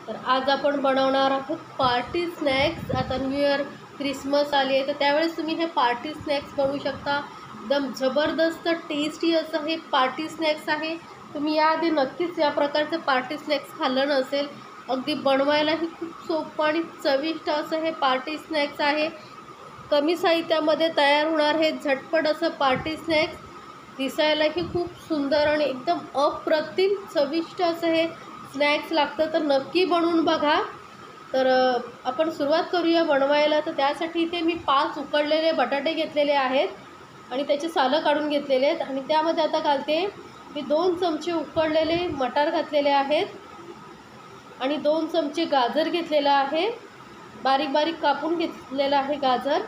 तर आज आपण बनवणार आहोत पार्टी स्नॅक्स। आता न्यू इयर क्रिसमस आली आहे, तर त्यावेळेस तुम्ही हे पार्टी स्नॅक्स बनवू शकता। एकदम जबरदस्त टेस्टी असं हे पार्टी स्नॅक्स आहे। तुम्ही याआधी नक्कीच या प्रकारचे पार्टी स्नॅक्स खाल्लं नसेल। अगदी बनवायलाही खूप सोपं आणि चविष्ट असं हे पार्टी स्नॅक्स आहे। कमी साहित्यामध्ये तयार होणार हे झटपट असं पार्टी स्नॅक्स, दिसायलाही खूप सुंदर आणि एकदम अप्रतिम चविष्ट असं हे स्नॅक्स लागतं। तर नक्की बनवून बघा। तर आपण सुरुवात करूया बनवायला। तर त्यासाठी इथे मी 5 उकडलेले बटाटे घेतलेले आहेत आणि त्याची सालं काढून घेतलेले आहेत आणि त्यामध्ये आता घालते मी 2 चमचे उकडलेले मटार घातलेले आहेत आणि 2 चमचे गाजर घेतलेला आहे, बारीक बारीक कापून घेतलेला आहे गाजर।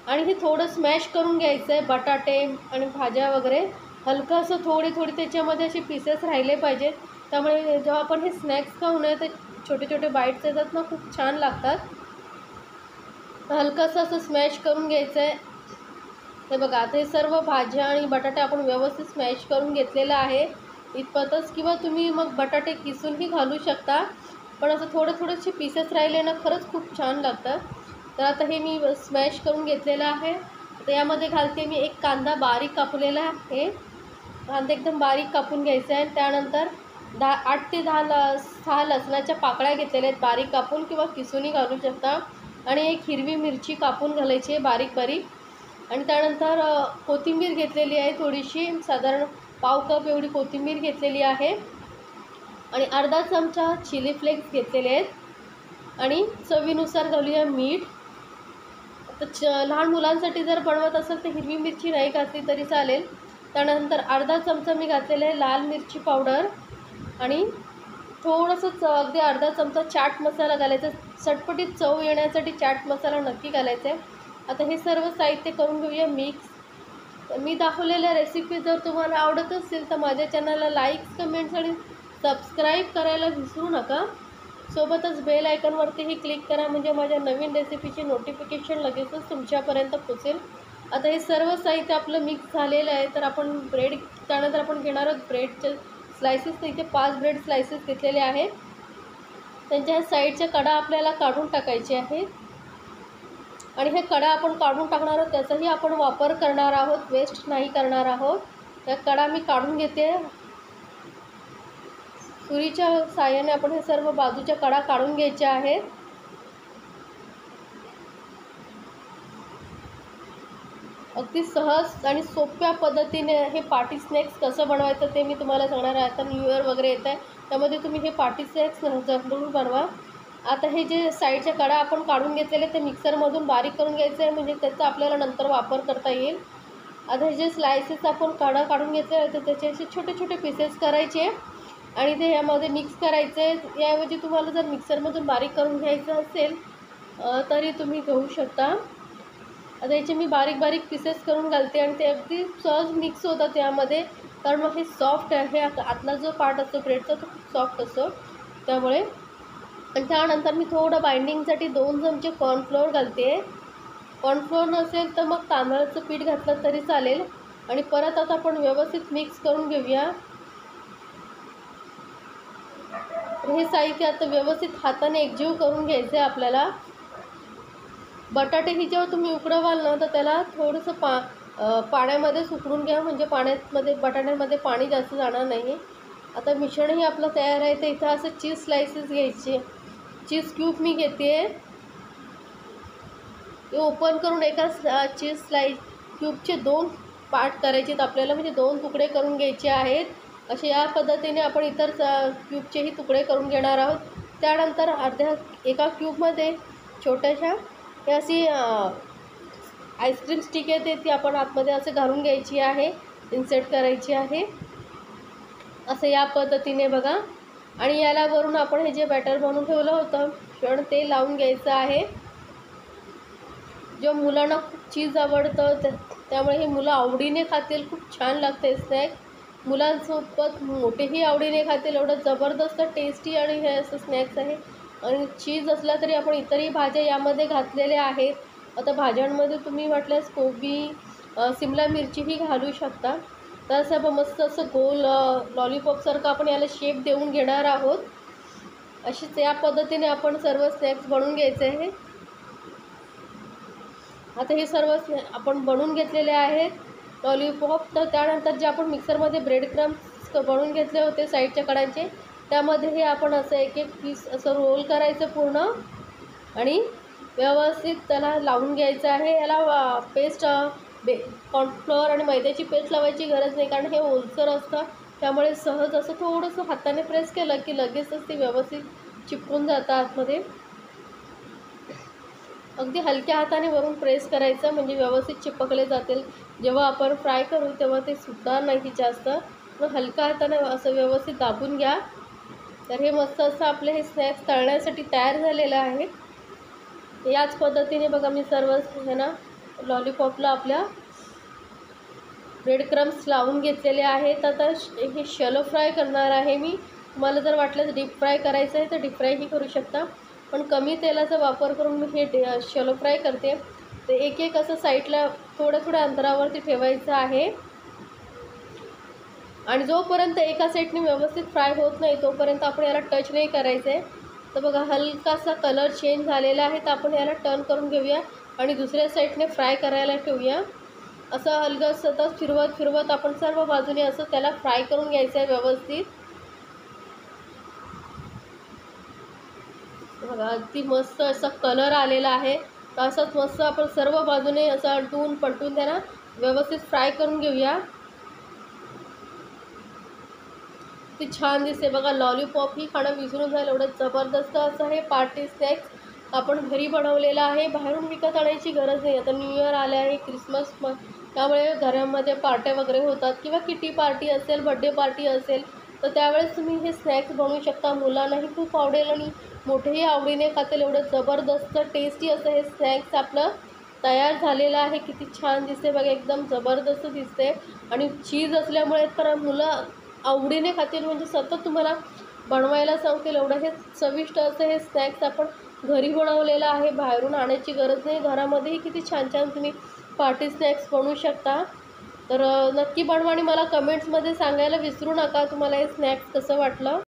आणि हे थोडं स्मॅश करून घ्यायचं आहे। बटाटे आणि भाज्या वगैरे हलकं असं थोडी त्याच्यामध्ये असे पीसेस राहिले पाहिजेत, त्यामुळे जेव्हा आपण हे स्नॅक्स खाऊ ना ते छोटे छोटे बाईट्स येतात ना, खूप छान लागतात। हलकंसं असं स्मॅश करून घ्यायचं आहे। हे बघा, आता हे सर्व भाज्या आणि बटाटे आपण व्यवस्थित स्मॅश करून घेतलेलं आहे इतपतच, किंवा तुम्ही मग बटाटे किसूनही घालू शकता, पण असं थोडेसे पीसेस राहिले ना खरंच खूप छान लागतं। तर आता हे मी स्मॅश करून घेतलेलं आहे। तर यामध्ये घालते मी एक कांदा बारीक कापलेला आहे। कांदा एकदम बारीक कापून घ्यायचा आहे। त्यानंतर 8 ते 6 लसणाच्या पाकळ्या घेतलेल्या आहेत बारीक कापून, किंवा किसूनही घालू शकता। आणि एक हिरवी मिरची कापून घालायची आहे बारीक बारीक। आणि त्यानंतर कोथिंबीर घेतलेली आहे थोडीशी, साधारण पाव कप एवढी कोथिंबीर घेतलेली आहे। आणि अर्धा चमचा चिली फ्लेक्स घेतलेले आहेत आणि चवीनुसार घालूया मीठ। तर लहान मुलांसाठी जर बनवत असेल तर हिरवी मिरची नाही घातली तरी चालेल। त्यानंतर अर्धा चमचा मी घातलेला आहे लाल मिरची पावडर आणि थोडंसं अगदी अर्धा चमचा चाट मसाला घालायचा। चटपटीत चव येण्यासाठी चाट मसाला नक्की घालायचा आहे। आता हे सर्व साहित्य करून घेऊया मिक्स। मी दाखवलेल्या रेसिपी जर तुम्हाला आवडत असेल तर माझ्या चॅनलला लाईक्स, कमेंट्स आणि सबस्क्राईब करायला विसरू नका। सोबतच बेल आयकॉनवरतीही क्लिक करा, म्हणजे माझ्या नवीन रेसिपीची नोटिफिकेशन लगेचच तुमच्यापर्यंत पोचेल। आता हे सर्व साहित्य आपलं मिक्स झालेलं आहे। तर आपण त्यानंतर आपण घेणार आहोत ब्रेडचे स्लायसेस। तर इथे 5 ब्रेड स्लायसेस घेतलेले आहेत, त्यांच्या साईडच्या कडा आपल्याला काढून टाकायचे आहेत। आणि हे कडा आपण काढून टाकणार आहोत, त्याचाही आपण वापर करणार आहोत, वेस्ट नाही करणार आहोत। त्या कडा मी काढून घेते। सुरीच्या साहाय्याने आपण हे सर्व बाजूच्या कडा काढून घ्यायच्या आहेत। अगदी सहज आणि सोप्या पद्धतीने हे पार्टी स्नॅक्स कसं बनवायचं ते मी तुम्हाला सांगणार आहे। आता न्यू इयर वगैरे येत आहे, त्यामध्ये तुम्ही हे पार्टी स्नॅक्स जरूर बनवा। आता हे जे साईडच्या कडा आपण काढून घेतलेले ते मिक्सरमधून बारीक करून घ्यायचे आहे, म्हणजे त्याचा आपल्याला नंतर वापर करता येईल। आता हे जे स्लायसेस आपण कडा काढून घेतले तर त्याचे असे छोटे छोटे पीसेस करायचे आणि ते यामध्ये मिक्स करायचे। याऐवजी तुम्हाला जर मिक्सरमधून बारीक करून घ्यायचं असेल तरी तुम्ही घेऊ शकता। आता याचे मी बारीक बारीक पीसेस करून घालते आणि ते अगदी सहज मिक्स होतात यामध्ये, कारण मग हे सॉफ्ट आहे। आतला जो पार्ट असतो ब्रेडचा तो खूप सॉफ्ट असतो त्यामुळे। आणि त्यानंतर मी थोडं बाइंडिंगसाठी 2 चमचे कॉर्नफ्लोअर घालते। कॉर्नफ्लोअर नसेल तर मग तांदळाचं पीठ घातलं तरी चालेल। आणि परत आता आपण व्यवस्थित मिक्स करून घेऊया। हे साहित्य आता व्यवस्थित हाताने एकजीव करून घ्यायचं आहे आपल्याला। बटाटे ही जेव्हा तुम्ही उकडवाल ना तर त्याला थोडंसं पाण्यामध्येच उकडून घ्या, म्हणजे बटाट्यामध्ये पाणी जास्त जाणार नाही। आता मिश्रणही आपलं तयार आहे। तर इथं असं चीज स्लायसेस घ्यायचे, चीज क्यूब मी घेते। ते ओपन करून एका चीज क्यूबचे 2 पार्ट करायचे आहेत आपल्याला, म्हणजे 2 तुकडे करून घ्यायचे आहेत। असे या पद्धतीने आपण इतर क्यूबचेही तुकडे करून घेणार आहोत। त्यानंतर एका क्यूबमध्ये छोट्याशा हे अशी आईस्क्रीम स्टिक येते, ती आपण आतमध्ये असं घालून घ्यायची आहे, इन्सर्ट करायची आहे असं या पद्धतीने बघा। आणि याला वरून आपण हे जे बॅटर बनवून ठेवलं होतं पण ते लावून घ्यायचं आहे। जो मुलांना खूप चीज आवडतं त्यामुळे हे मुलं आवडीने खातील, खूप छान लागते स्नॅक। मुलांसोबत मोठेही आवडीने खातील, एवढं जबरदस्त टेस्टी आणि हे असं स्नॅक्स आहे। आणि चीज असला तरी आपण इतरही भाज्या यामध्ये घातलेल्या आहेत। आता भाज्यांमध्ये तुम्ही म्हटल्यास कोबी, सिमला मिरचीही घालू शकता। तर असं मस्त असं गोल लॉलीपॉपसारखं आपण याला शेप देऊन घेणार आहोत। अशीच या पद्धतीने आपण सर्व स्नॅक्स बनवून घ्यायचे आहे. आता हे सर्व आपण बनवून घेतलेले आहेत लॉलीपॉप. तर त्यानंतर जे आपण मिक्सरमध्ये ब्रेड क्रम्स बनवून घेतले होते साईडच्या कडांचे, त्यामध्ये हे आपण असं एक एक पीस असं रोल करायचं पूर्ण आणि व्यवस्थित त्याला लावून घ्यायचं आहे. याला पेस्ट कॉर्नफ्लोअर आणि मैद्याची पेस्ट लावायची गरज नाही, कारण हे ओलसर असतं. त्यामुळे सहज असं थोडंसं हाताने प्रेस केलं की लगेचच ते व्यवस्थित चिपकून जातं आतमध्ये. अगदी हलक्या हाताने वरून प्रेस करायचं, म्हणजे व्यवस्थित चिपकले जातील. जेव्हा आपण फ्राय करू तेव्हा ते सुटणार नाही जास्त. मग हलक्या हाताने असं व्यवस्थित दाबून घ्या. तर हे मस्त असं आपले हे स्नॅक्स तळण्यासाठी तयार झालेलं आहे. याच पद्धतीने बघा मी सर्व आहे ना लॉलीपॉपला आपल्या ब्रेड क्रम्स लावून घेतलेले आहेत. आता हे शॅलो फ्राय करणार आहे मी. तुम्हाला जर वाटलं तर डीप फ्राय करायचं आहे तर डीप फ्रायही करू शकता, पण कमी तेलाचा वापर करून मी हे शॅलो फ्राय करते. ते एक एक असं साईडला थोड्या अंतरावरती ठेवायचं आहे आणि जोपर्यंत एका साईडने व्यवस्थित फ्राय होत नाही तोपर्यंत आपण याला टच नाही करायचं आहे. तर बघा हलकासा कलर चेंज झालेला आहे, तर आपण याला टर्न करून घेऊया आणि दुसऱ्या साईडने फ्राय करायला ठेवूया. असं हलकं सतत फिरवत आपण सर्व बाजूने असं त्याला फ्राय करून घ्यायचं आहे व्यवस्थित. बघा अगदी मस्त असा कलर आलेला आहे. तर असंच मस्त आपण सर्व बाजूने असं अलटून पलटून त्यांना व्यवस्थित फ्राय करून घेऊया. ती छान दिसते बघा. लॉलीपॉप ही खाणं विसरून जाईल एवढं जबरदस्त असं हे पार्टी स्नॅक्स आपण घरी बनवलेलं आहे. बाहेरून विकत आणायची गरज नाही. आता न्यू इयर आले आहे, क्रिसमस, त्यामुळे घरामध्ये पार्ट्या वगैरे होतात किंवा किटी पार्टी असेल, बड्डे पार्टी असेल, तर त्यावेळेस तुम्ही हे स्नॅक्स बनवू शकता. मुलांनाही खूप आवडेल आणि मोठेही आवडीने खातील. एवढं जबरदस्त टेस्टी असं हे स्नॅक्स आपलं तयार झालेलं आहे. किती छान दिसते बघा, एकदम जबरदस्त दिसते आणि चीज असल्यामुळे तर मुलं आवडीने खातील. म्हणजे सतत तुम्हाला बनवायला सांगतील एवढं हे चविष्ट असं हे स्नॅक्स आपण घरी बनवलेलं आहे. बाहेरून आणायची गरज नाही. घरामध्येही किती छान छान तुम्ही पार्टी स्नॅक्स बनवू शकता. तर नक्की बनवा आणि मला कमेंट्समध्ये सांगायला विसरू नका तुम्हाला हे स्नॅक्स कसं वाटलं.